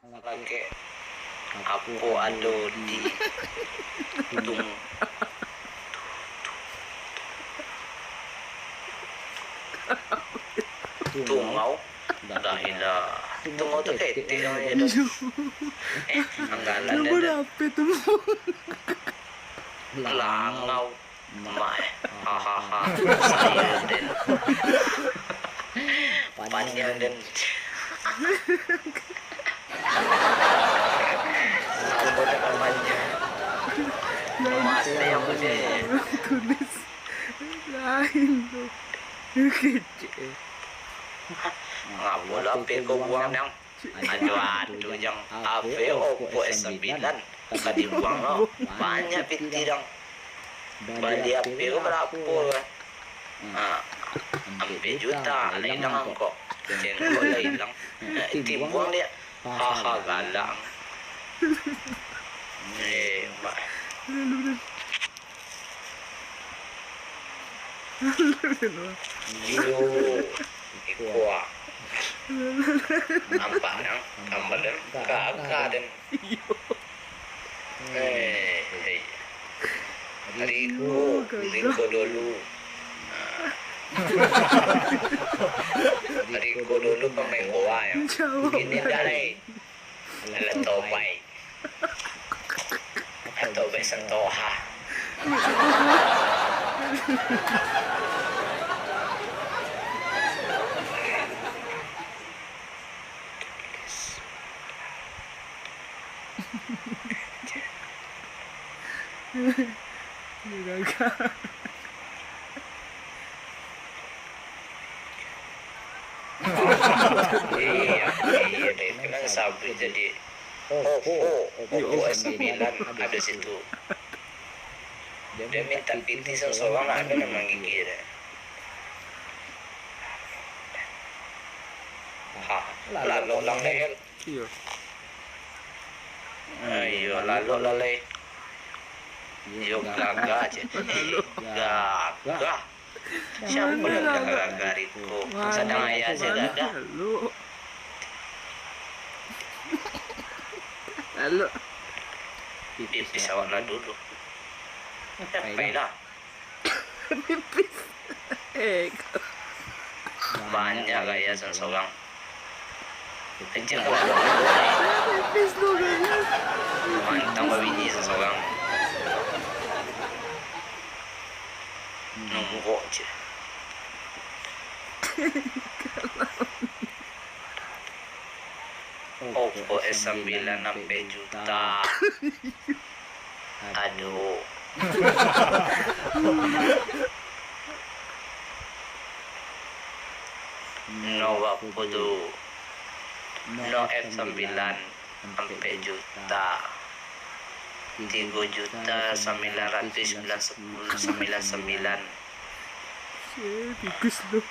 lagi aku ado di tung tungau dahila tungau tuh kayak yang itu anggalan Berapa tuh? langau mai hahaha saya den panjang den aku udah namanya mas yang gede Tulis lain tuh. Kece. ngapul api ko buang yang aduh yang api opo S9 tadi buang lo banyak pitirang bali api ko berapa ampe juta lain lang angko ko lain lang tibuang dia haha galang mbak iyo ikwa nampak nang tambah dan kakak dan Riko dulu Riko dulu pemain goa ya ini dari leto baik atau besentoha iya deh kan sabri jadi Oppo S9 ada situ dia minta PT seseorang ada memang gigi deh lalu lang lehel ayo lalu lalai yo gaga aja gaga siapa yang gaga Riko sedang ayah saya gaga Lalu pipis awak lah dulu baiklah pipis. banyak gaya seseorang kecil Pipis lu guys. mantap bini seseorang nunggu aja Oppo S9 sampai juta aduh no Oppo tuh no F9 sampai juta 3.999.99 Pipis lu.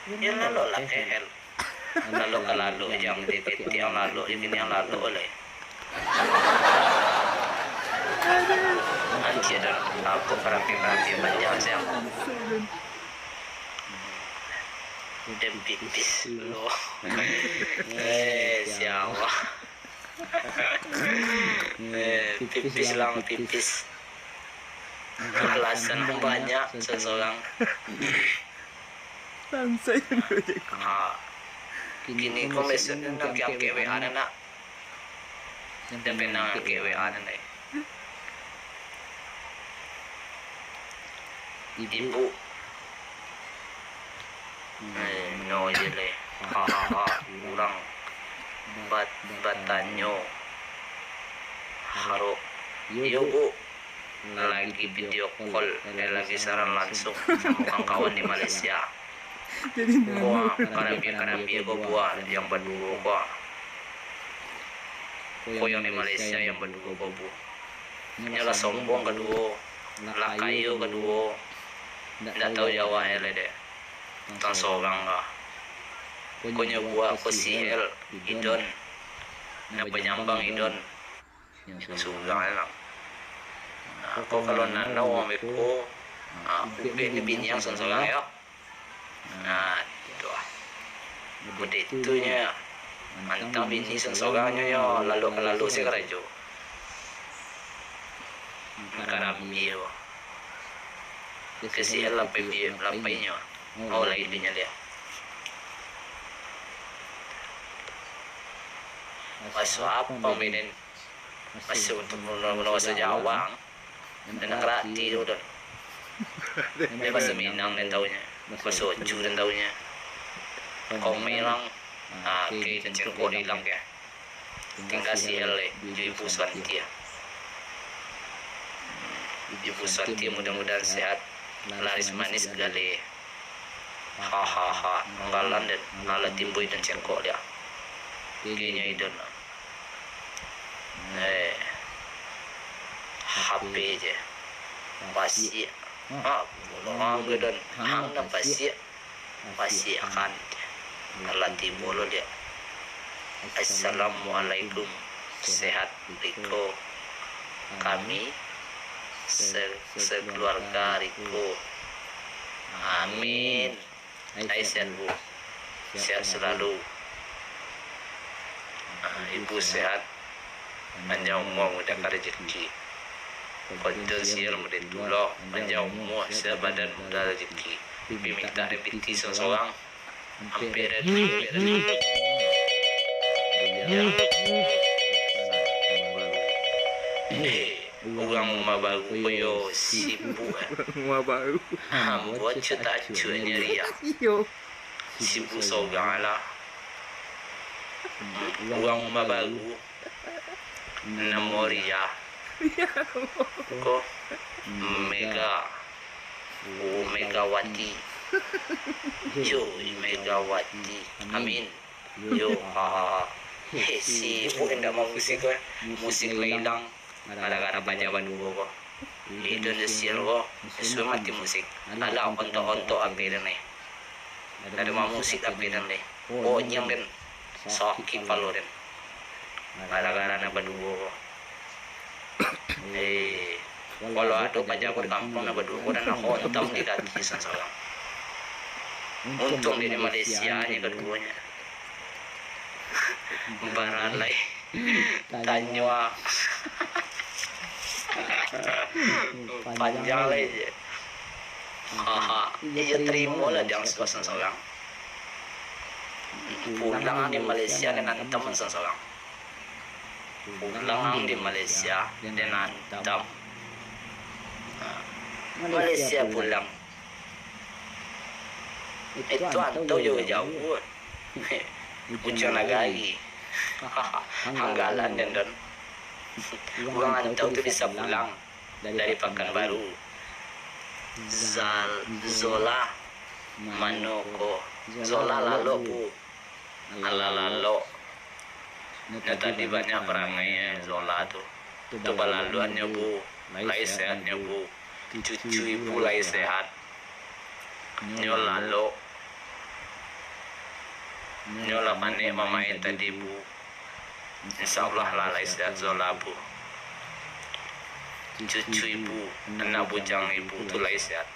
ya lalu lah kehel lalu ke lalu yang titik yang lalu ini yang lalu oleh anjir dan aku perapi banyak yang dan pipis lo siapa pipis lang pipis alasan banyak seseorang Sansay kini kau mesej nak yang KWA nak dan penang KWA nak ibu no jele hahaha kurang batanyo haro yo bu lagi video call lagi saran langsung sama kawan di Malaysia jadi gua karambia gua buat yang berdua gua yang di Malaysia yang berdua gua bu nyala sombong kedua lah kayu kedua nggak tahu Jawa hele deh tentang seorang lah pokoknya gua aku CL Idon yang penyambang Idon seorang lah aku kalau nak nawa aku aku bini yang seorang ya nah itu Meditunya mantang bini sensorangnya ya lalu si kerajo karambio kasi lapay nyo lagi din niya maso apa minin maso untuk menolong sa Jawang na nakrati doon may masaminang din daw niya maso 8 din daw niya kung may lang kay Cengko hilang ya tinggal si L Ibu Santia Ibu Santia mudah-mudahan sehat laris manis gali hahaha nggalan dan lala timboy dan Cengko dia kayaknya itu HP aja pasti bolong dan hang pasti akan latih bolo dia. Assalamualaikum sehat Riko kami sekeluarga Riko amin sehat Bu sehat selalu ibu sehat panjang umur mudah rezeki potensial mudah dulu panjang umur sebadan mudah rezeki minta repeti seseorang hampir orang mabagu koyo sibu Mabaru. buat cerita cuanya ria sibu sogang ala orang mabagu namoria ko Megawati yo Megawati amin yo si ibu enggak mau musik leilang gara-gara pajaban dulu kok Indonesia kok semua mati musik ala onto api dan nih ada mau musik api dan nih nyang den sakit palu den gara-gara napa dulu kok kalau ada pajaban kampung napa dulu dan aku ontom di kaki sasalang untung di Malaysia nya keduanya baralai tanya panjang lah aja iya terima lah jangan suasan seorang pulang di Malaysia dengan teman seorang pulang di Malaysia dengan teman Malaysia pulang itu antau jauh Ujian lagi Hanggalan dan Uang antau itu bisa pulang dari Pekanbaru Zola Manoko Zola lalo Bu Lalo nah tadi banyak perangainya Zola tuh coba laluannya Bu lai sehatnya Bu cucu ibu lai sehat nyo lalo nyola panik mamain tadi Bu insyaallah lalai sehat Zola Bu cucu ibu anak bujang ibu tu lai sehat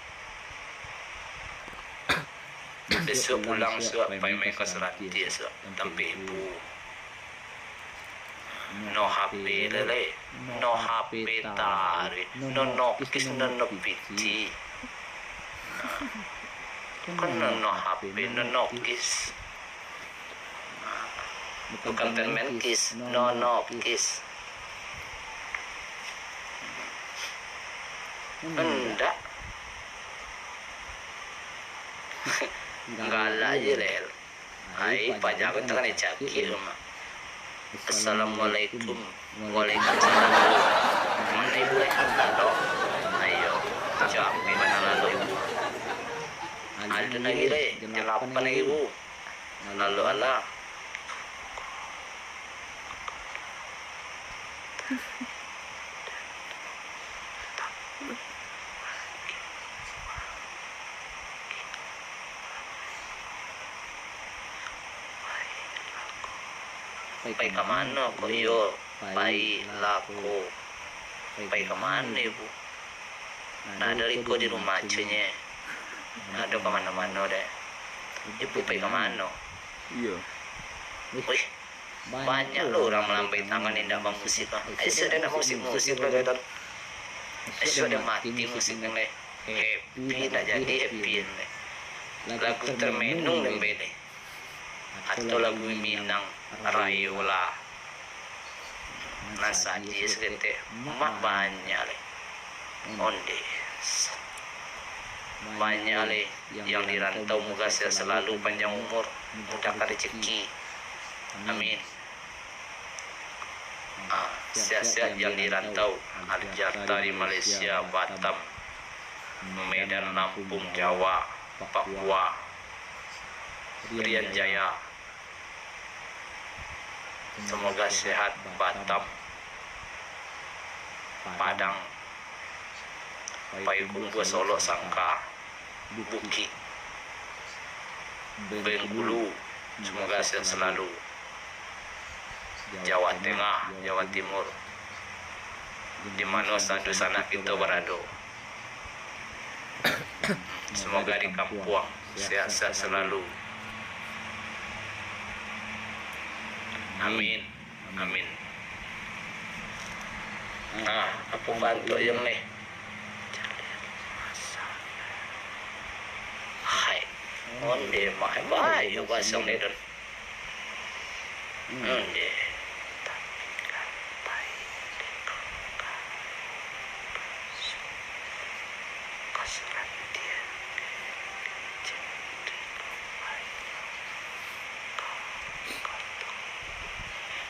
besok pulang suap pai mai ke Seranti suap tampi ibu no HP lele no HP tari no kis no piti kan no HP no kis bukan permen kiss no kiss enggak lah aja lel ai pajak itu kan dicaki rumah assalamualaikum waalaikumsalam mana ibu lalu ayo capek mana lalu ibu ada lagi deh jelapan lagi Bu lalu Allah pai kemana kok yo pai laku pai kemana ibu nah dari kok di rumah acunya ada kemana-mana deh ibu pai kemana Iya. Wih, banyak loh orang melambai tangan ini nak musik ah. Esok dia nak musik lah dan esok dia mati musik yang lain. Happy nak jadi happy yang lain. Lagu termenung yang beda. Atau lagu Minang Rayola. Nasaji sekete mak banyak le. Onde. Banyak le yang dirantau moga selalu panjang umur, mudahkan rezeki. Amin. Sehat-sehat yang dirantau, Jakarta di Malaysia, Batam, Medan, Lampung, Jawa, Papua, Rian Jaya. Semoga sehat Batam, Padang, Payakumbuh, Solo, Sangka, Bukit, Bengkulu. Semoga sehat selalu. Jawa Tengah, Jawa Timur, di mana satu sana kita berada. Semoga di kampung sehat-sehat selalu. Amin, amin. Nah, apa bantu yang ni? Hai, onde mai bai yo basang ni don. Onde.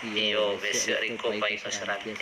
Iyo besok riko baik masyarakat